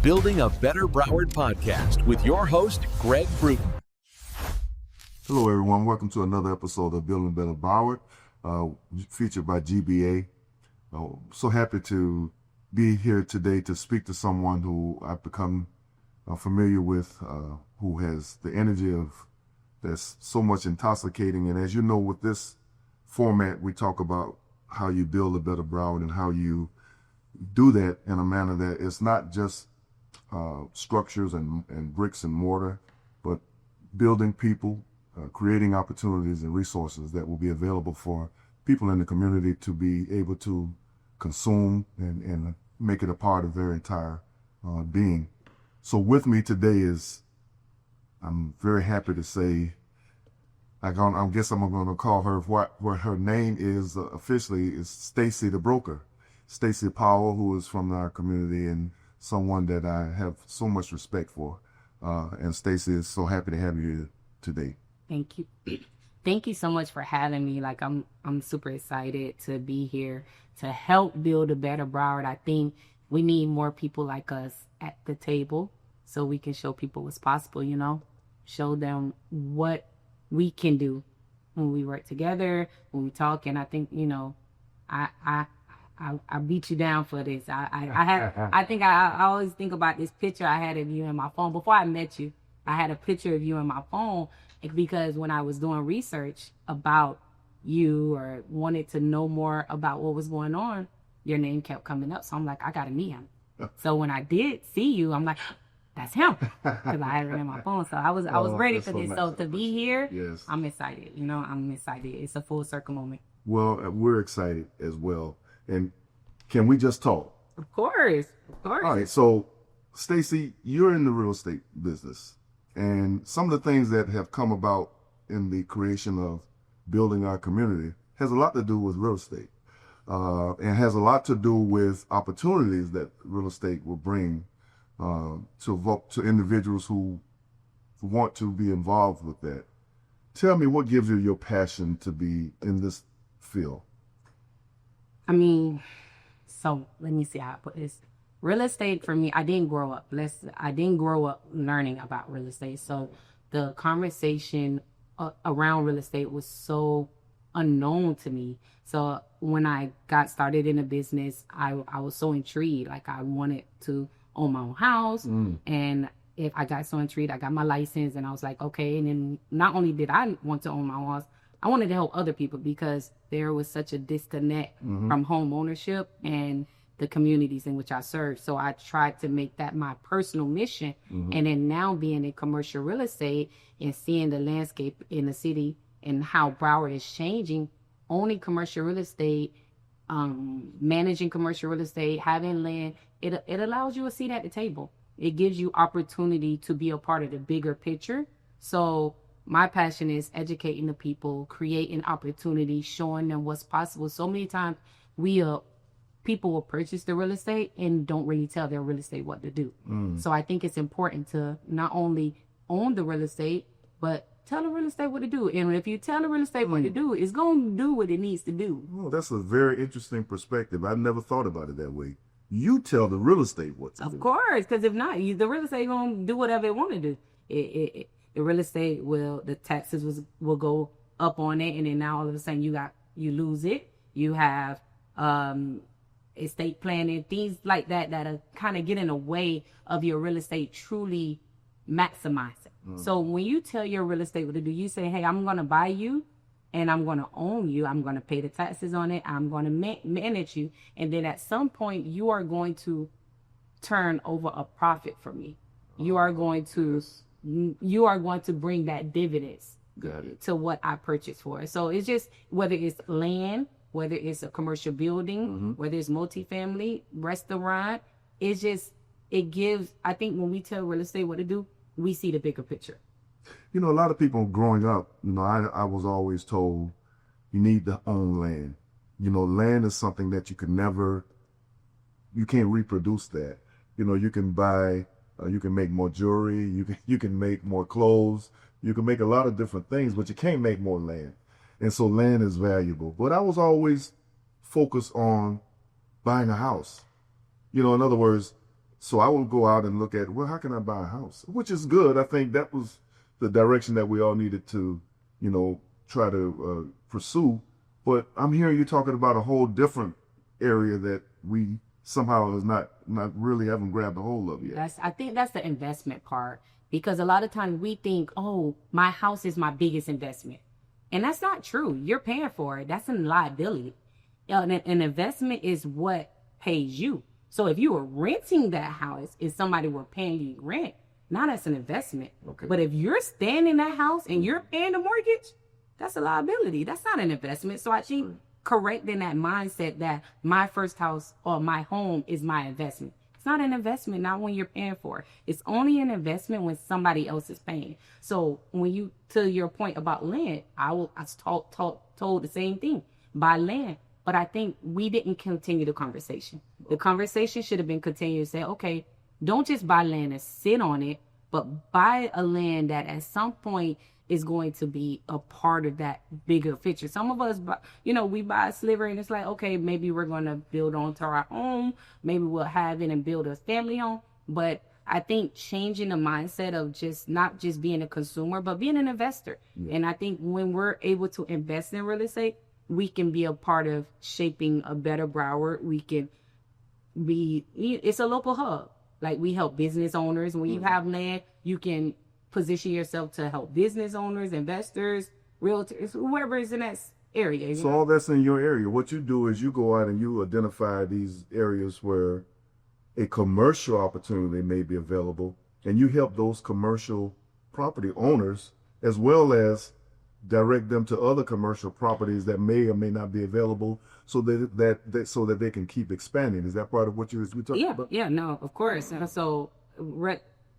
Building a Better Broward Podcast with your host, Greg Brewton. Hello, everyone. Welcome to another episode of Building Better Broward, featured by GBA. So happy to be here today to speak to someone who I've become familiar with, who has the energy of that's so much intoxicating. And as you know, with this format, we talk about how you build a better Broward and how you do that in a manner that it's not just structures and bricks and mortar, but building people, creating opportunities and resources that will be available for people in the community to be able to consume and make it a part of their entire being. So with me today is, I'm very happy to say, I guess I'm going to call her what her name is officially is Stacey the broker. Stacey Powell, who is from our community and someone that I have so much respect for. And Stacey, is so happy to have you here today. Thank you. Thank you so much for having me. Like I'm super excited to be here to help build a better Broward. I think we need more people like us at the table so we can show people what's possible, show them what we can do when we work together, when we talk. And I think, I beat you down for this. I always think about this picture I had of you in my phone. Before I met you, I had a picture of you in my phone because when I was doing research about you or wanted to know more about what was going on, your name kept coming up. So I'm like, I got to meet him. So when I did see you, I'm like, that's him, because I had it in my phone. So I was ready for this. So to be here, yes. I'm excited. I'm excited. It's a full circle moment. Well, we're excited as well. And can we just talk? Of course. All right. So, Stacey, you're in the real estate business. And some of the things that have come about in the creation of building our community has a lot to do with real estate. And has a lot to do with opportunities that real estate will bring to individuals who want to be involved with that. Tell me, what gives you your passion to be in this field? So let me see how I put this. Real estate for me, I didn't grow up learning about real estate. So the conversation around real estate was so unknown to me. So when I got started in a business, I was so intrigued. Like I wanted to own my own house. And if I got so intrigued, I got my license and I was like, okay. And then not only did I want to own my own house, I wanted to help other people because there was such a disconnect from home ownership and the communities in which I serve. So I tried to make that my personal mission. And then now being in commercial real estate and seeing the landscape in the city and how Broward is changing, owning commercial real estate, managing commercial real estate, having land, it allows you a seat at the table. It gives you opportunity to be a part of the bigger picture. So my passion is educating the people, creating opportunity, showing them what's possible. So many times people will purchase the real estate and don't really tell their real estate what to do. So I think it's important to not only own the real estate, but tell the real estate what to do. And if you tell the real estate what to do, it's going to do what it needs to do. Oh, that's a very interesting perspective. I've never thought about it that way. You tell the real estate what to do. Of course, because if not, the real estate going to do whatever it want to do. The real estate the taxes will go up on it, and then now all of a sudden you lose it. You have estate planning, things like that are kind of get in the way of your real estate truly maximizing. So when you tell your real estate what to do, you say, hey, I'm going to buy you and I'm going to own you. I'm going to pay the taxes on it. I'm going to manage you. And then at some point you are going to turn over a profit for me. You are going to bring that dividends to what I purchased for. So it's just, whether it's land, whether it's a commercial building, whether it's multifamily, restaurant, it gives, I think when we tell real estate what to do, we see the bigger picture. A lot of people growing up, I was always told you need to own land. Land is something that you can't reproduce that. You can buy, you can make more jewelry, you can make more clothes, you can make a lot of different things, but you can't make more land. And so land is valuable. But I was always focused on buying a house. In other words, So I will go out and look at, well, how can I buy a house? Which is good. I think that was the direction that we all needed to, try to pursue. But I'm hearing you talking about a whole different area that we somehow is not really haven't grabbed a hold of yet. I think that's the investment part, because a lot of times we think, oh, my house is my biggest investment. And that's not true. You're paying for it. That's a liability. An investment is what pays you. So if you were renting that house and somebody were paying you rent, now that's an investment. Okay. But if you're staying in that house and you're paying the mortgage, that's a liability. That's not an investment. So I think correcting that mindset that my first house or my home is my investment. It's not an investment, not when you're paying for it. It's only an investment when somebody else is paying. So when you, to your point about land, I was told the same thing, buy land. But I think we didn't continue the conversation. The conversation should have been continued to say, okay, don't just buy land and sit on it, but buy a land that at some point is going to be a part of that bigger picture. Some of us, we buy a sliver and it's like, okay, maybe we're going to build onto our home. Maybe we'll have it and build a family home. But I think changing the mindset of just not just being a consumer, but being an investor. Yeah. And I think when we're able to invest in real estate, we can be a part of shaping a better Broward. We can it's a local hub. Like we help business owners. When you have land, you can position yourself to help business owners, investors, realtors, whoever is in that area. So all that's in your area. What you do is you go out and you identify these areas where a commercial opportunity may be available, and you help those commercial property owners as well as direct them to other commercial properties that may or may not be available, so that they can keep expanding. Is that part of what you're talking about? Yeah, no, of course. And so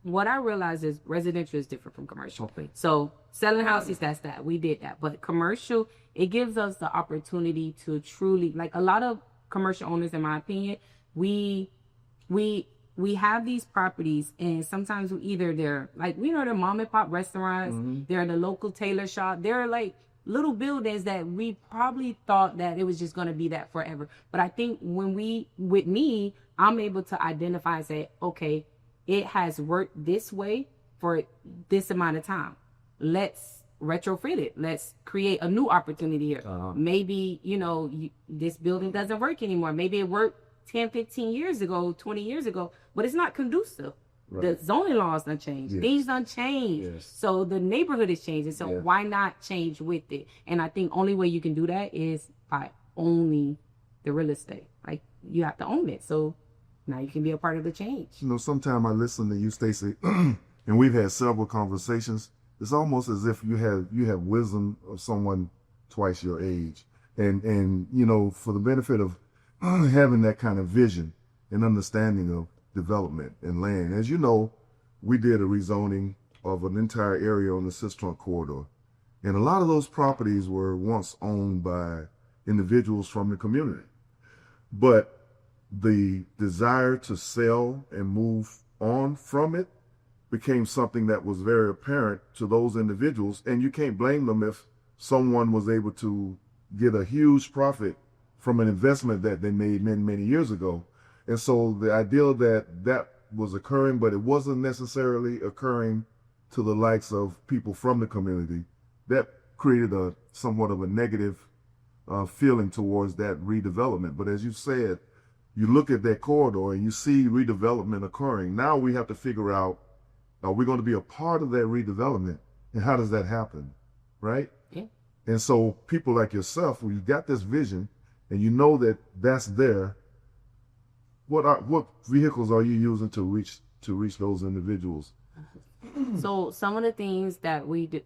what I realize is residential is different from commercial. Okay. So selling houses, that's that. We did that. But commercial, it gives us the opportunity to truly, like a lot of commercial owners, in my opinion, we have these properties, and sometimes they're like, they're mom and pop restaurants, they're the local tailor shop, they're like little buildings that we probably thought that it was just going to be that forever. But I think I'm able to identify and say, okay, it has worked this way for this amount of time. Let's retrofit it. Let's create a new opportunity here. Maybe, this building doesn't work anymore. Maybe it worked 10, 15 years ago, 20 years ago, but it's not conducive. Right. The zoning laws done changed. Yes. Things done changed. Yes. So the neighborhood is changing. So why not change with it? And I think only way you can do that is by owning the real estate. Like you have to own it. So now you can be a part of the change. Sometimes I listen to you, Stacey, and we've had several conversations. It's almost as if you have wisdom of someone twice your age. And for the benefit of having that kind of vision and understanding of development and land. As you know, we did a rezoning of an entire area on the Sistrunk corridor. And a lot of those properties were once owned by individuals from the community. But the desire to sell and move on from it became something that was very apparent to those individuals. And you can't blame them if someone was able to get a huge profit from an investment that they made many, many years ago. And so the idea that was occurring, but it wasn't necessarily occurring to the likes of people from the community, that created somewhat of a negative feeling towards that redevelopment. But as you said, you look at that corridor and you see redevelopment occurring. Now we have to figure out, are we going to be a part of that redevelopment? And how does that happen? Right? Yeah. And so people like yourself, when you got this vision and you know that that's there, what vehicles are you using to reach those individuals? So some of the things that we do,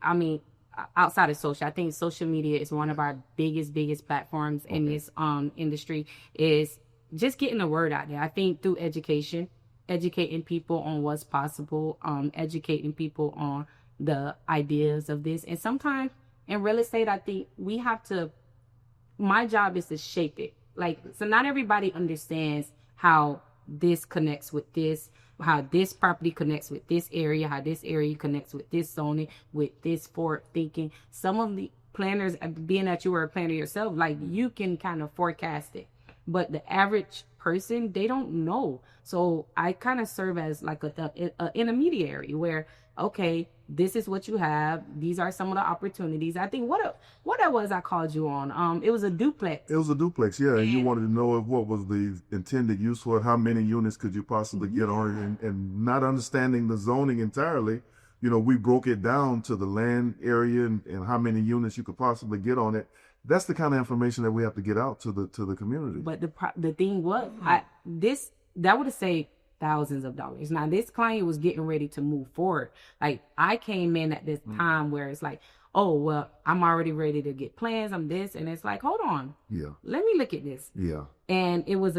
outside of social, I think social media is one of our biggest platforms in this industry, is just getting the word out there. I think through educating people on what's possible, educating people on the ideas of this. And sometimes in real estate, I think my job is to shape it. So not everybody understands how this connects with this, how this property connects with this area, how this area connects with this zoning, with this forward thinking. Some of the planners, being that you were a planner yourself, you can kind of forecast it. but the average person, they don't know. So I kind of serve as like a intermediary where, okay, this is what you have. These are some of the opportunities. I think what it was I called you on. It was a duplex. It was a duplex, yeah. And you wanted to know what was the intended use for it, how many units could you possibly get on it, and not understanding the zoning entirely. You know, we broke it down to the land area and how many units you could possibly get on it. That's the kind of information that we have to get out to the community. But the thing was, that would have saved thousands of dollars. Now, this client was getting ready to move forward. Like, I came in at this time where it's like, oh, well, I'm already ready to get plans. I'm this. And it's like, hold on. Yeah. Let me look at this. Yeah. And it was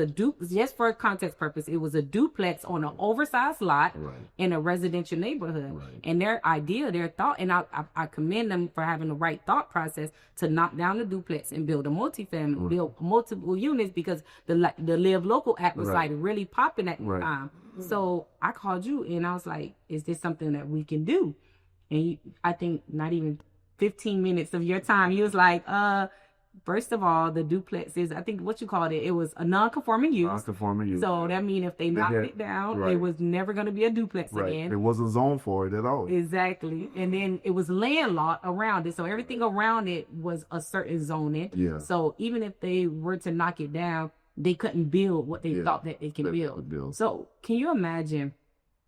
just for context purpose, it was a duplex on an oversized lot in a residential neighborhood. Right. And their idea, their thought, and I commend them for having the right thought process to knock down the duplex and build a multifamily, build multiple units, because the Live Local Act was like really popping at the time. So I called you and I was like, is this something that we can do? And I think not even 15 minutes of your time, you was like, first of all, the duplex is, I think what you called it, it was a non-conforming use. Non-conforming use. So that means if they knocked it down, it was never going to be a duplex again. It wasn't zoned for it at all. Exactly. And then it was landlocked around it. So everything around it was a certain zoning. Yeah. So even if they were to knock it down, they couldn't build what they thought that they can build. So can you imagine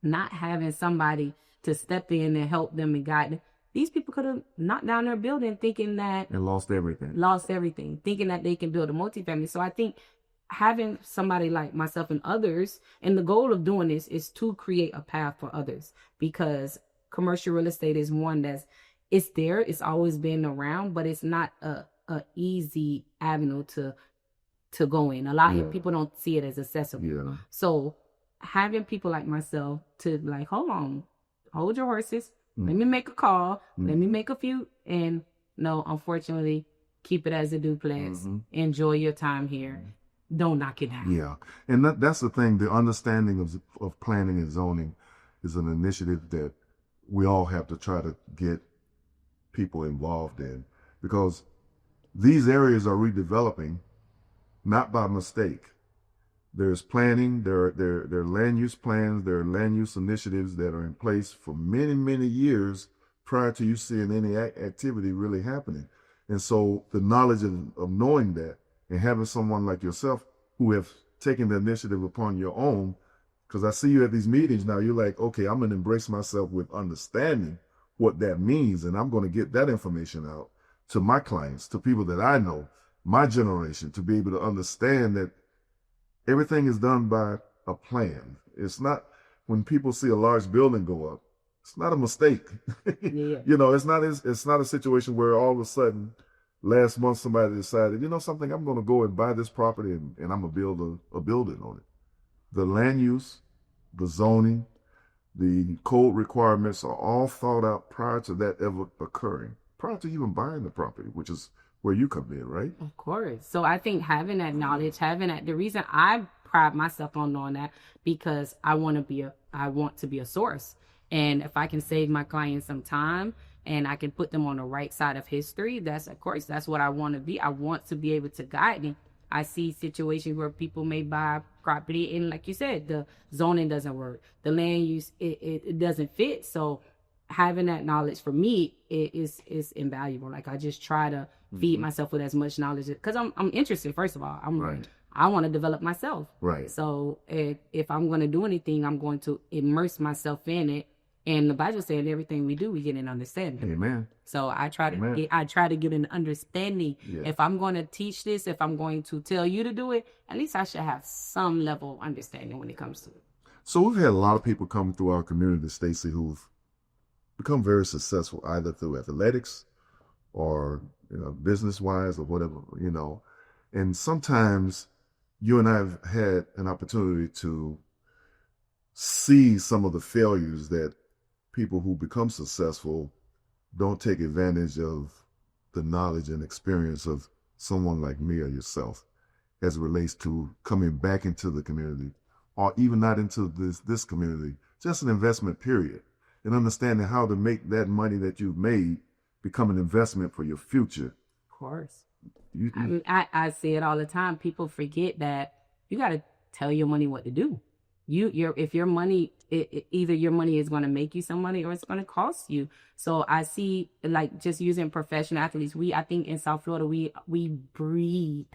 not having somebody to step in and help them and guide them? These people could have knocked down their building thinking that... And lost everything. Thinking that they can build a multifamily. So I think having somebody like myself and others, and the goal of doing this is to create a path for others, because commercial real estate is one it's there, it's always been around, but it's not a easy avenue to go in. A lot of people don't see it as accessible. Yeah. So having people like myself to like, hold your horses. Let me make a call. Let me make a few. And no, unfortunately, keep it as a duplex. Enjoy your time here. Don't knock it down. Yeah. And that's the thing. The understanding of planning and zoning is an initiative that we all have to try to get people involved in, because these areas are redeveloping, not by mistake. There's planning, there are land use plans, there are land use initiatives that are in place for many, many years prior to you seeing any activity really happening. And so the knowledge of knowing that and having someone like yourself who have taken the initiative upon your own, because I see you at these meetings now, you're like, okay, I'm going to embrace myself with understanding what that means. And I'm going to get that information out to my clients, to people that I know, my generation, to be able to understand that everything is done by a plan. It's not, when people see a large building go up, it's not a mistake. You know, it's not a situation where all of a sudden last month somebody decided, you know something, I'm going to go and buy this property and I'm going to build a building on it. The land use, the zoning, the code requirements are all thought out prior to that ever occurring, prior to even buying the property, which is where you come in, right? Of course. So I think having that knowledge, the reason I pride myself on knowing that, because I want to be a source. And if I can save my clients some time and I can put them on the right side of history, that's what I want to be. I want to be able to guide them. I see situations where people may buy property and, like you said, the zoning doesn't work. The land use, it doesn't fit. So having that knowledge for me is invaluable. Like, I just try to feed myself with as much knowledge, because I'm interested. First of all, I want to develop myself. Right. So if I'm going to do anything, I'm going to immerse myself in it. And the Bible said everything we do, we get an understanding. Amen. So I try to get an understanding. Yeah. If I'm going to teach this, if I'm going to tell you to do it, at least I should have some level of understanding when it comes to it. So we've had a lot of people come through our community, Stacey, who've become very successful either through athletics or, you know, business-wise or whatever, you know. And sometimes you and I have had an opportunity to see some of the failures that people who become successful don't take advantage of the knowledge and experience of someone like me or yourself as it relates to coming back into the community, or even not into this community, just an investment period, and understanding how to make that money that you've made become an investment for your future. Of course. I say it all the time. People forget that you got to tell your money what to do. If your money, either your money is going to make you some money or it's going to cost you. So I see, like, just using professional athletes. I think in South Florida, we breed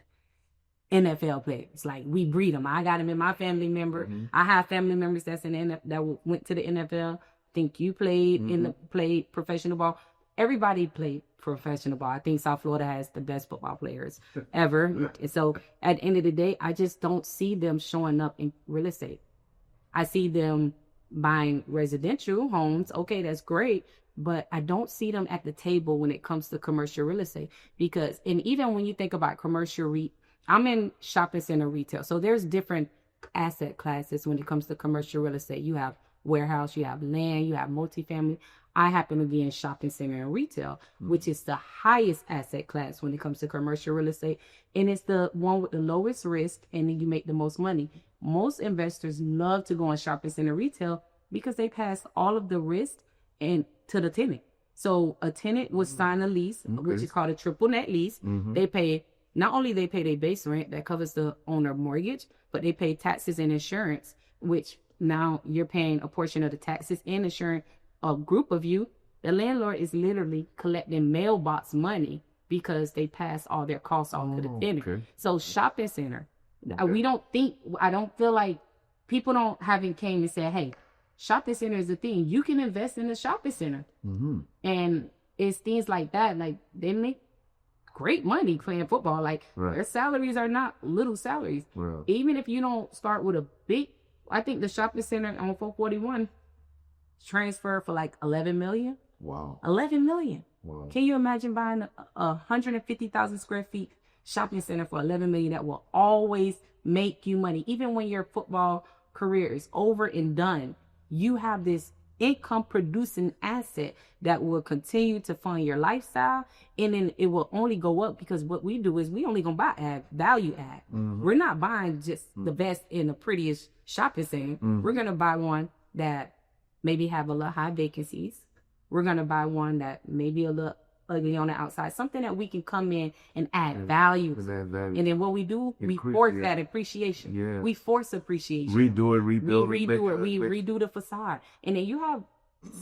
NFL players. Like, we breed them. I got them in my family member. Mm-hmm. I have family members that went to the NFL. I think you played played professional ball. Everybody played professional ball. I think South Florida has the best football players ever. And so at the end of the day, I just don't see them showing up in real estate. I see them buying residential homes. Okay, that's great. But I don't see them at the table when it comes to commercial real estate. And even when you think about commercial I'm in shopping center retail. So there's different asset classes when it comes to commercial real estate. You have warehouse, you have land, you have multifamily. I happen to be in shopping center and retail, which is the highest asset class when it comes to commercial real estate. And it's the one with the lowest risk, and then you make the most money. Most investors love to go in shopping center retail because they pass all of the risk to the tenant. So a tenant would sign a lease, which is called a triple net lease. Mm-hmm. Not only they pay their base rent that covers the owner mortgage, but they pay taxes and insurance, which now you're paying a portion of the taxes and insurance. A group of you, the landlord is literally collecting mailbox money because they pass all their costs on to the tenant. Okay. So shopping center, I don't feel like people haven't came and said, hey, shopping center is a thing. You can invest in a shopping center. Mm-hmm. And it's things like that. Like, they make great money playing football. Like, their salaries are not little salaries. Right. Even if you don't start with I think the shopping center on 441 transfer for like $11 million. Wow. $11 million. Wow. Can you imagine buying a 150,000 square feet shopping center for $11 million that will always make you money? Even when your football career is over and done, you have this income producing asset that will continue to fund your lifestyle, and then it will only go up because what we do is we only gonna buy value add. Mm-hmm. We're not buying just the best and the prettiest shopping center. Mm-hmm. We're gonna buy one that maybe have a little high vacancies. We're going to buy one that maybe a little ugly on the outside. Something that we can come in and add value. And then what we do, we force that appreciation. Yeah. We force appreciation. Redo it, rebuild it. We redo the facade. And then you have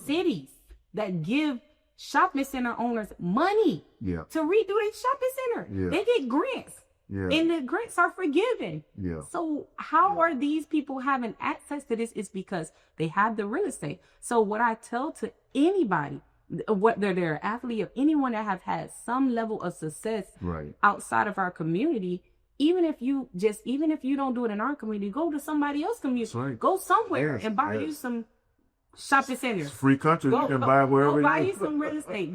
cities that give shopping center owners money to redo their shopping center. Yeah. They get grants. Yeah. And the grants are forgiven. Yeah. So how are these people having access to this? Is because they have the real estate. So what I tell to anybody, whether they're an athlete or anyone that have had some level of success outside of our community, even if you don't do it in our community, go to somebody else's community. Right. Go somewhere and buy you some shopping centers. It's free country. You can buy wherever buy you some real estate.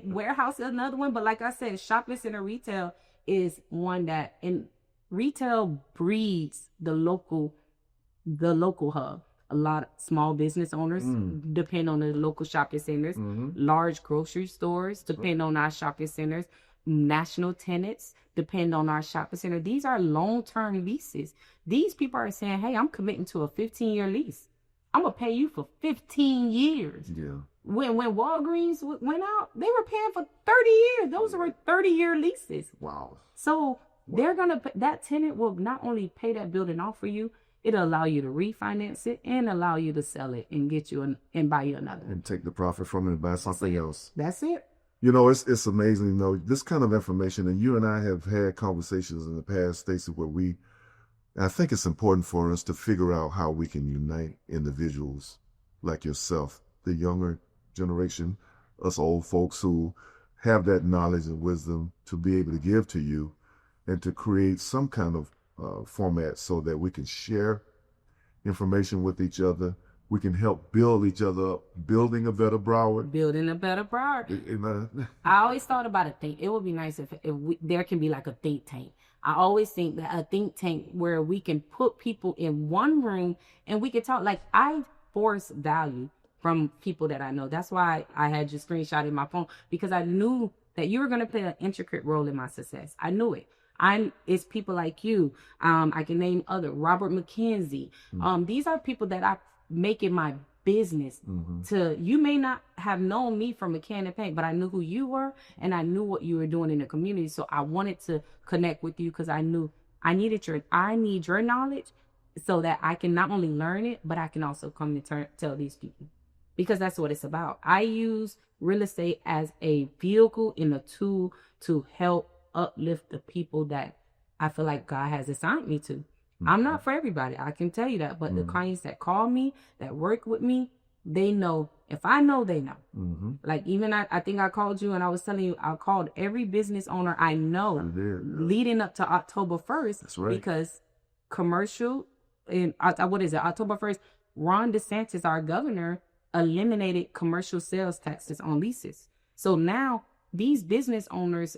Warehouse is another one, but like I said, shopping center retail is one that, in retail, breeds the local hub. A lot of small business owners depend on the local shopping centers. Mm-hmm. Large grocery stores depend on our shopping centers. National tenants depend on our shopping center. These are long-term leases. These people are saying, hey, I'm committing to a 15-year lease. I'm going to pay you for 15 years. Yeah. When Walgreens went out, they were paying for 30 years. Those were 30-year leases. Wow. So that tenant will not only pay that building off for you, it'll allow you to refinance it and allow you to sell it and get you and buy you another. And take the profit from it and buy something else. That's it. You know, it's amazing, you know, this kind of information, and you and I have had conversations in the past, Stacey, where I think it's important for us to figure out how we can unite individuals like yourself, the younger generation, us old folks who have that knowledge and wisdom to be able to give to you, and to create some kind of format so that we can share information with each other. We can help build each other up, building a better Broward. Building a better Broward. I always thought about a thing. It would be nice if there can be like a think tank. I always think that a think tank where we can put people in one room and we can talk. Like, I force value from people that I know. That's why I had your screenshot in my phone, because I knew that you were going to play an intricate role in my success. I knew it. It's people like you. I can name other, Robert McKenzie. These are people that I make it my business. You may not have known me from a can of paint, but I knew who you were and I knew what you were doing in the community. So I wanted to connect with you because I knew I need your knowledge so that I can not only learn it, but I can also come and tell these people, because that's what it's about. I use real estate as a vehicle and a tool to help uplift the people that I feel like God has assigned me to. I'm not for everybody, I can tell you that, but the clients that call me, that work with me, they know. If I know, they know. Like even I think I called you and I was telling you, I called every business owner I know leading up to October 1st. That's right. Because commercial, October 1st, Ron DeSantis, our governor, eliminated commercial sales taxes on leases. So now these business owners,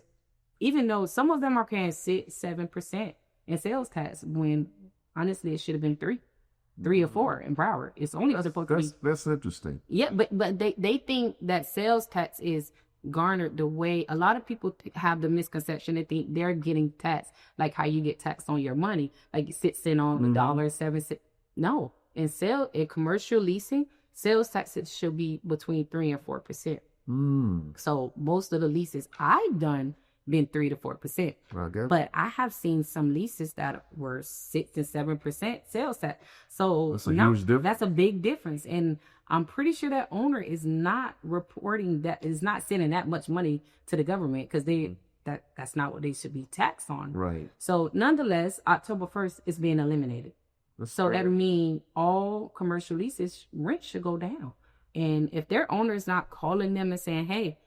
even though some of them are paying 6-7% in sales tax, when honestly it should have been 3 or 4 in Broward. It's only supposed to be. That's interesting. Yeah, but they think that sales tax is garnered the way a lot of people have the misconception. They think they're getting taxed like how you get taxed on your money, like 6 cents on a dollar, 7 cents. No, in commercial leasing, sales taxes should be between 3 and 4%. So most of the leases I've done been 3 to 4%. But I have seen some leases that were 6 and 7% sales tax. So that's a huge difference. That's a big difference. And I'm pretty sure that owner is not reporting that, is not sending that much money to the government, because that's not what they should be taxed on. Right. So nonetheless, October 1st is being eliminated. That means all commercial leases, rent should go down. And if their owner is not calling them and saying, hey,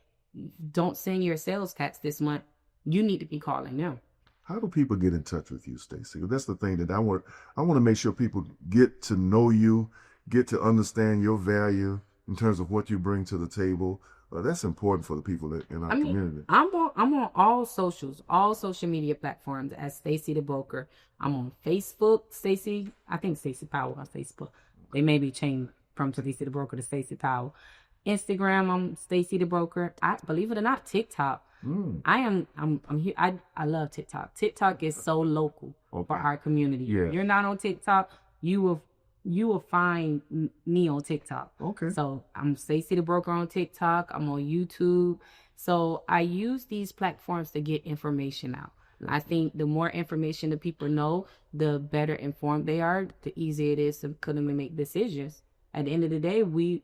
don't send your sales tax this month, you need to be calling them. How do people get in touch with you, Stacey? That's the thing that I want to make sure people get to know you, get to understand your value in terms of what you bring to the table. That's important for the people in our community. I'm on all social media platforms as Stacey the Broker. I'm on Facebook, I think Stacey Powell on Facebook. They may be changed from Stacey the Broker to Stacey Powell. Instagram, I'm Stacey the Broker. I believe it or not, TikTok. I'm here. I love TikTok. TikTok is so local for our community. Yeah. If you're not on TikTok, you will find me on TikTok. Okay. So I'm Stacey the Broker on TikTok. I'm on YouTube. So I use these platforms to get information out. I think the more information the people know, the better informed they are, the easier it is to them to make decisions. At the end of the day, we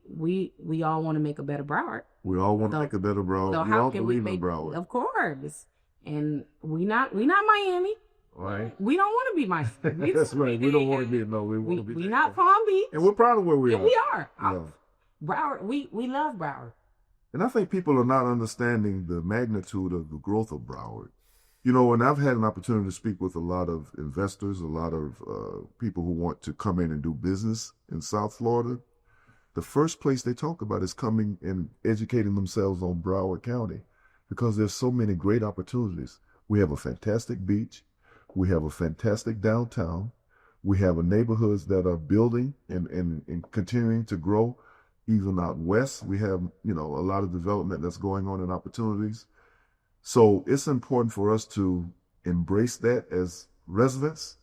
all want to make a better Broward. We all want to make a better Broward. So we how all can we believe make in Broward. Of course. And we not Miami. Right. We don't want to be Miami. That's right. We don't want to be. No, we want to be. We not Palm Beach. And we're proud of where we are. We are. Yeah. Broward. We love Broward. And I think people are not understanding the magnitude of the growth of Broward. You know, and I've had an opportunity to speak with a lot of investors, a lot of people who want to come in and do business in South Florida. The first place they talk about is coming and educating themselves on Broward County, because there's so many great opportunities. We have a fantastic beach. We have a fantastic downtown. We have neighborhoods that are building and continuing to grow. Even out west, we have, a lot of development that's going on and opportunities. So it's important for us to embrace that as residents,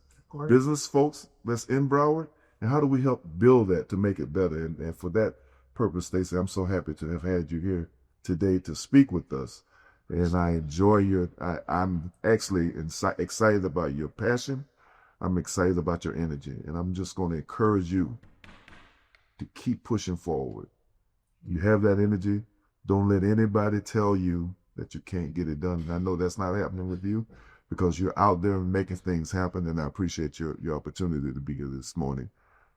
business folks that's in Broward. And how do we help build that to make it better? And for that purpose, Stacey, I'm so happy to have had you here today to speak with us. And I enjoy I'm actually excited about your passion. I'm excited about your energy. And I'm just going to encourage you to keep pushing forward. You have that energy. Don't let anybody tell you that you can't get it done. And I know that's not happening with you, because you're out there making things happen. And I appreciate your opportunity to be here this morning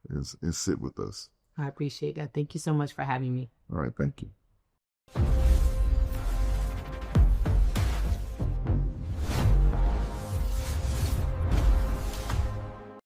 and sit with us. I appreciate that. Thank you so much for having me. All right. Thank you.